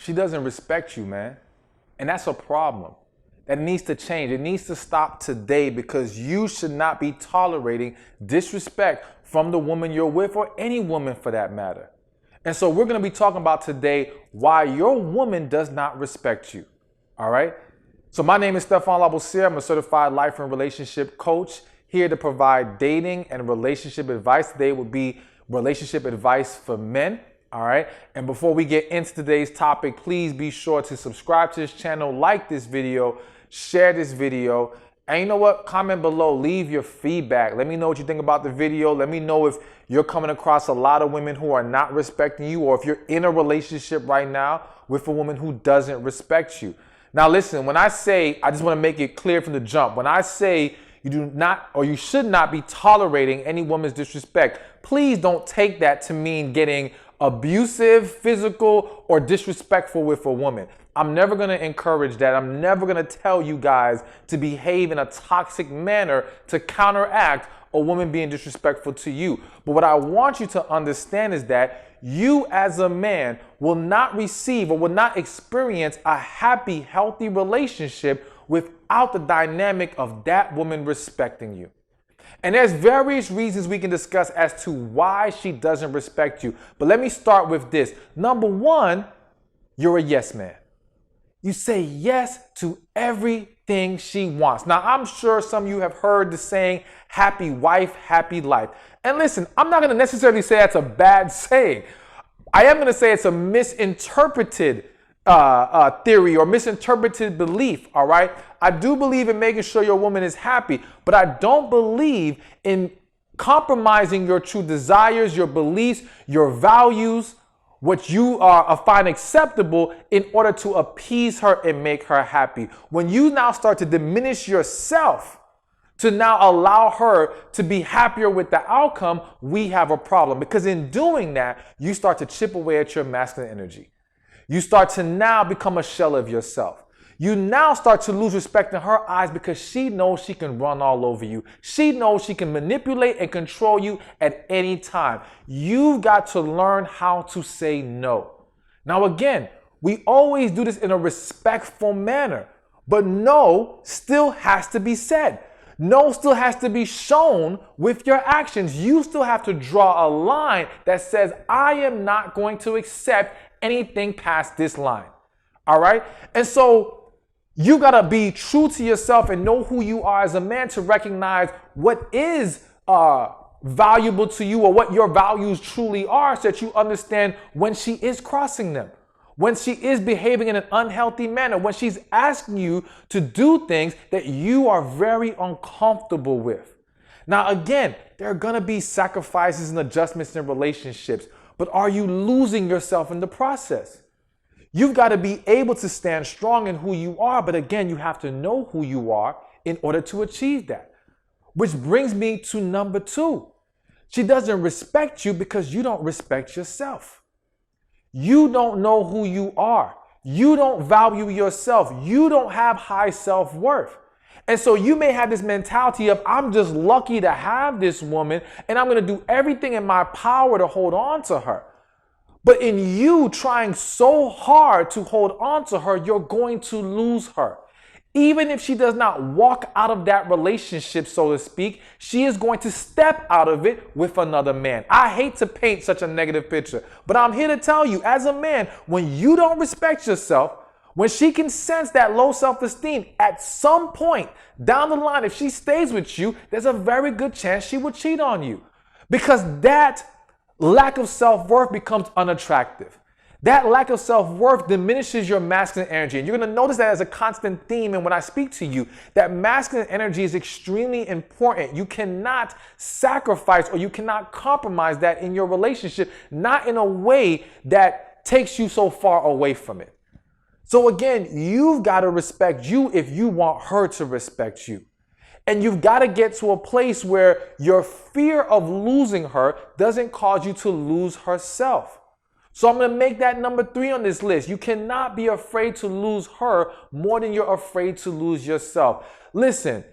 she doesn't respect you, man. And that's a problem. That needs to change. It needs to stop today, because you should not be tolerating disrespect from the woman you're with, or any woman for that matter. And so we're going to be talking about today why your woman does not respect you. All right. So my name is Stephan. I'm a certified life and relationship coach, here to provide dating and relationship advice. Today will be relationship advice for men. All right. And before we get into today's topic, please be sure to subscribe to this channel, like this video, share this video. And you know what? Comment below, leave your feedback. Let me know what you think about the video. Let me know if you're coming across a lot of women who are not respecting you, or if you're in a relationship right now with a woman who doesn't respect you. Now, listen, when I say, I just want to make it clear from the jump, when I say you do not, or you should not be tolerating any woman's disrespect, please don't take that to mean getting abusive, physical, or disrespectful with a woman. I'm never going to encourage that. I'm never going to tell you guys to behave in a toxic manner to counteract a woman being disrespectful to you. But what I want you to understand is that you as a man will not receive or will not experience a happy, healthy relationship without the dynamic of that woman respecting you. And there's various reasons we can discuss as to why she doesn't respect you. But let me start with this. Number one, you're a yes man. You say yes to everything she wants. Now, I'm sure some of you have heard the saying, happy wife, happy life. And listen, I'm not going to necessarily say that's a bad saying. I am going to say it's a misinterpreted theory or misinterpreted belief, all right? I do believe in making sure your woman is happy, but I don't believe in compromising your true desires, your beliefs, your values, what you find acceptable in order to appease her and make her happy. When you now start to diminish yourself to now allow her to be happier with the outcome, we have a problem. Because in doing that, you start to chip away at your masculine energy. You start to now become a shell of yourself. You now start to lose respect in her eyes because she knows she can run all over you. She knows she can manipulate and control you at any time. You've got to learn how to say no. Now, again, we always do this in a respectful manner, but no still has to be said. No still has to be shown with your actions. You still have to draw a line that says, I am not going to accept anything past this line. All right? And so you got to be true to yourself and know who you are as a man to recognize what is valuable to you or what your values truly are, so that you understand when she is crossing them, when she is behaving in an unhealthy manner, when she's asking you to do things that you are very uncomfortable with. Now, again, there are going to be sacrifices and adjustments in relationships, but are you losing yourself in the process? You've got to be able to stand strong in who you are, but again, you have to know who you are in order to achieve that. Which brings me to number two. She doesn't respect you because you don't respect yourself. You don't know who you are. You don't value yourself. You don't have high self-worth. And so you may have this mentality of, I'm just lucky to have this woman and I'm going to do everything in my power to hold on to her. But in you trying so hard to hold on to her, you're going to lose her. Even if she does not walk out of that relationship, so to speak, she is going to step out of it with another man. I hate to paint such a negative picture, but I'm here to tell you, as a man, when you don't respect yourself, when she can sense that low self-esteem, at some point down the line, if she stays with you, there's a very good chance she will cheat on you. Because that lack of self-worth becomes unattractive. That lack of self-worth diminishes your masculine energy. And you're going to notice that as a constant theme. And when I speak to you, that masculine energy is extremely important. You cannot sacrifice or you cannot compromise that in your relationship, not in a way that takes you so far away from it. So again, you've got to respect you if you want her to respect you. And you've got to get to a place where your fear of losing her doesn't cause you to lose herself. So I'm going to make that number 3 on this list. You cannot be afraid to lose her more than you're afraid to lose yourself. Listen,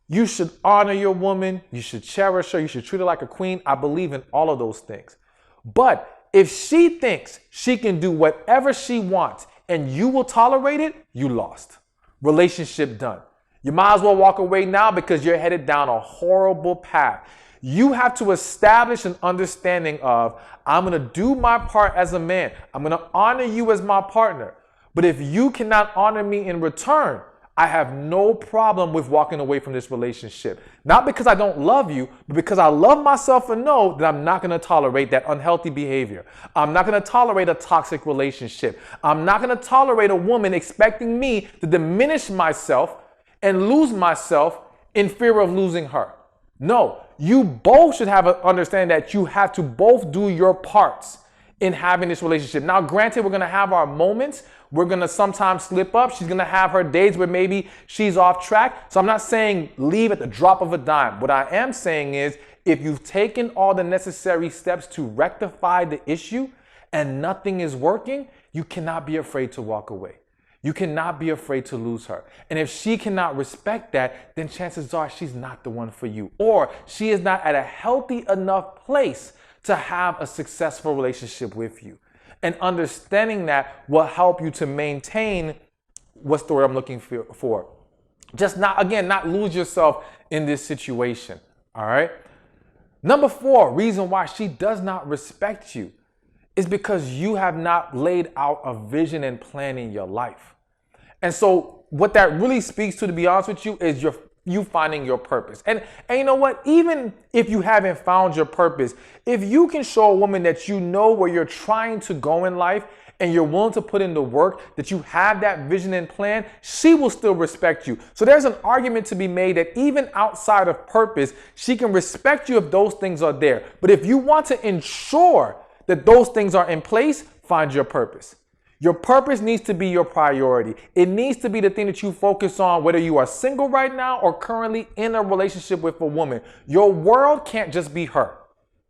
you should honor your woman. You should cherish her. You should treat her like a queen. I believe in all of those things. But if she thinks she can do whatever she wants and you will tolerate it, you lost. Relationship done. You might as well walk away now because you're headed down a horrible path. You have to establish an understanding of, I'm going to do my part as a man. I'm going to honor you as my partner. But if you cannot honor me in return, I have no problem with walking away from this relationship. Not because I don't love you, but because I love myself and know that I'm not going to tolerate that unhealthy behavior. I'm not going to tolerate a toxic relationship. I'm not going to tolerate a woman expecting me to diminish myself and lose myself in fear of losing her. No, you both should have an understanding that you have to both do your parts in having this relationship. Now, granted, we're going to have our moments. We're going to sometimes slip up. She's going to have her days where maybe she's off track. So I'm not saying leave at the drop of a dime. What I am saying is if you've taken all the necessary steps to rectify the issue and nothing is working, you cannot be afraid to walk away. You cannot be afraid to lose her. And if she cannot respect that, then chances are she's not the one for you. Or she is not at a healthy enough place to have a successful relationship with you. And understanding that will help you to maintain what's the word I'm looking for. Just not lose yourself in this situation. All right. Number 4, reason why she does not respect you is because you have not laid out a vision and plan in your life. And so what that really speaks to be honest with you, is you finding your purpose. And you know what? Even if you haven't found your purpose, if you can show a woman that you know where you're trying to go in life and you're willing to put in the work, that you have that vision and plan, she will still respect you. So there's an argument to be made that even outside of purpose, she can respect you if those things are there. But if you want to ensure that those things are in place, find your purpose. Your purpose needs to be your priority. It needs to be the thing that you focus on, whether you are single right now or currently in a relationship with a woman. Your world can't just be her.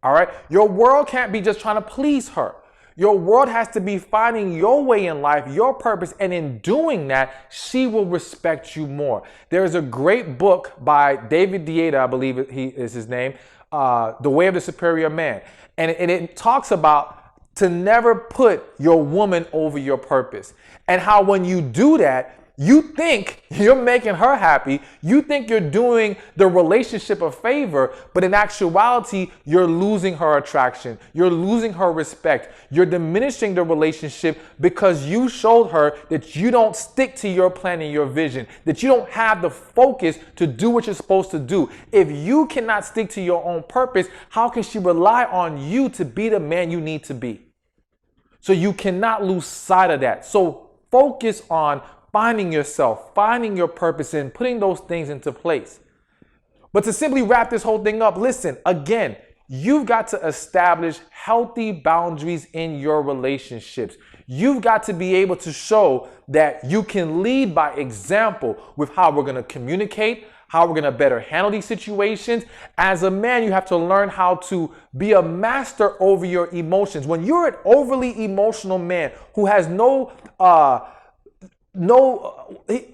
All right? Your world can't be just trying to please her. Your world has to be finding your way in life, your purpose, and in doing that, she will respect you more. There is a great book by David Deida, I believe he is his name, The Way of the Superior Man. And it talks about to never put your woman over your purpose. And how when you do that, you think you're making her happy. You think you're doing the relationship a favor, but in actuality, you're losing her attraction. You're losing her respect. You're diminishing the relationship because you showed her that you don't stick to your plan and your vision, that you don't have the focus to do what you're supposed to do. If you cannot stick to your own purpose, how can she rely on you to be the man you need to be? So you cannot lose sight of that. So focus on finding yourself, finding your purpose, and putting those things into place. But to simply wrap this whole thing up, listen, again, you've got to establish healthy boundaries in your relationships. You've got to be able to show that you can lead by example with how we're going to communicate, how we're going to better handle these situations. As a man, you have to learn how to be a master over your emotions. When you're an overly emotional man who has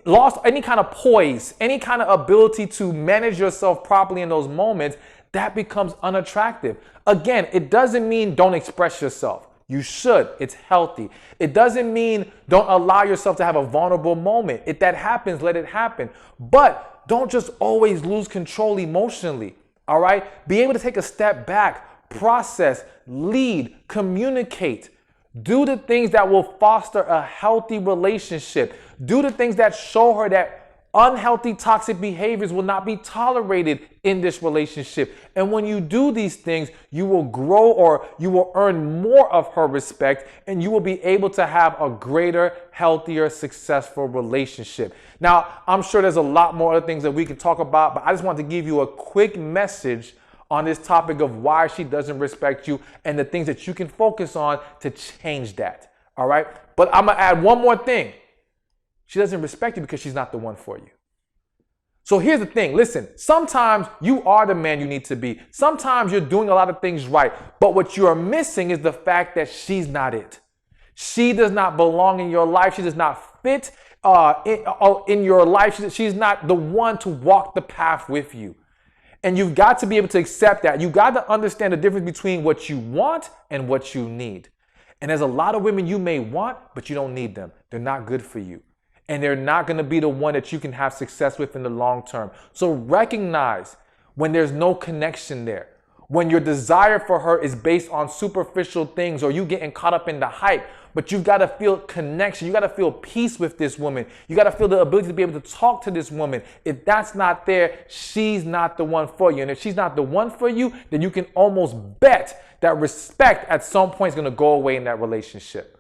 lost any kind of poise, any kind of ability to manage yourself properly in those moments, that becomes unattractive. Again, it doesn't mean don't express yourself. You should. It's healthy. It doesn't mean don't allow yourself to have a vulnerable moment. If that happens, let it happen. But don't just always lose control emotionally. All right? Be able to take a step back, process, lead, communicate. Do the things that will foster a healthy relationship. Do the things that show her that unhealthy, toxic behaviors will not be tolerated in this relationship. And when you do these things, you will grow, or you will earn more of her respect, and you will be able to have a greater, healthier, successful relationship. Now, I'm sure there's a lot more other things that we can talk about, but I just want to give you a quick message on this topic of why she doesn't respect you and the things that you can focus on to change that. All right. But I'm going to add one more thing. She doesn't respect you because she's not the one for you. So here's the thing. Listen, sometimes you are the man you need to be. Sometimes you're doing a lot of things right. But what you are missing is the fact that she's not it. She does not belong in your life. She does not fit in your life. She's not the one to walk the path with you. And you've got to be able to accept that. You've got to understand the difference between what you want and what you need. And there's a lot of women you may want, but you don't need them. They're not good for you. And they're not going to be the one that you can have success with in the long term. So recognize when there's no connection there. When your desire for her is based on superficial things or you getting caught up in the hype, but you've got to feel connection. You got to feel peace with this woman. You got to feel the ability to be able to talk to this woman. If that's not there, she's not the one for you. And if she's not the one for you, then you can almost bet that respect at some point is going to go away in that relationship.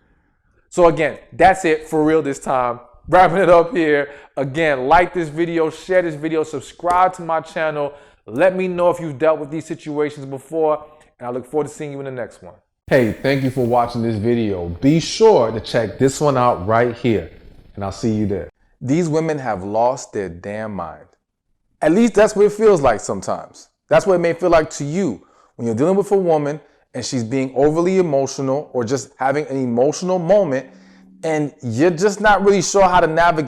So again, that's it for real this time. Wrapping it up here. Again, like this video, share this video, subscribe to my channel. Let me know if you've dealt with these situations before, and I look forward to seeing you in the next one. Hey, thank you for watching this video. Be sure to check this one out right here, and I'll see you there. These women have lost their damn mind. At least that's what it feels like sometimes. That's what it may feel like to you when you're dealing with a woman and she's being overly emotional or just having an emotional moment and you're just not really sure how to navigate